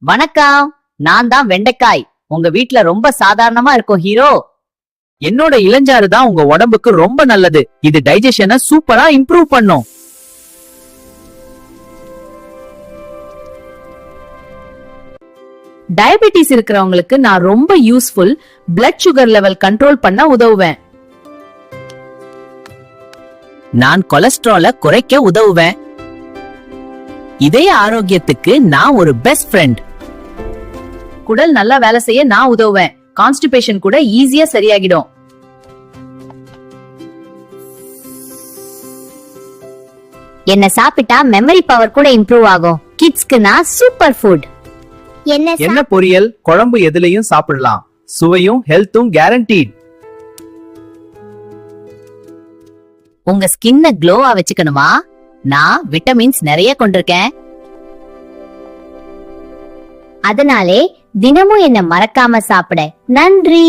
வணக்கம். நான் தான் வெண்டைக்காய். உங்க வீட்ல ரொம்ப சாதாரணமா இருக்கும் ஹீரோ. என்னோட இளஞ்சாறு தான் உங்க உடம்புக்கு ரொம்ப நல்லது. இது டைஜஷனை சூப்பரா இம்ப்ரூவ் பண்ணும். டயபெட்டிஸ் இருக்கிறவங்களுக்கு நான் ரொம்ப useful. Blood sugar level control பண்ண உதவுவேன். நான் கொலஸ்ட்ரால குறைக்க உதவுவேன். இதய ஆரோக்கியத்துக்கு நான் ஒரு பெஸ்ட் ஃப்ரெண்ட். குடல் நல்லா வேலை செய்ய நான் உதவுவேன். கான்ஸ்டிபேஷன் கூட ஈஸியா சரியாகிடும். என்ன சாப்பிட்டா மெமரி பவர் கூட இம்ப்ரூவ் ஆகும். கிட்ஸ்க்கு நான் சூப்பர் ஃபுட். என்ன பொரியல் குழம்பு எதுலயும் சாப்பிடலாம். சுவையும் ஹெல்த்தும் கேரண்டீட். உங்க ஸ்கின்ன க்ளோவா வச்சுக்கணுமா? நான் விட்டமின்ஸ் நிறைய கொண்டிருக்கேன். அதனாலே தினமும் என்ன மறக்காம சாப்பிட நன்றி.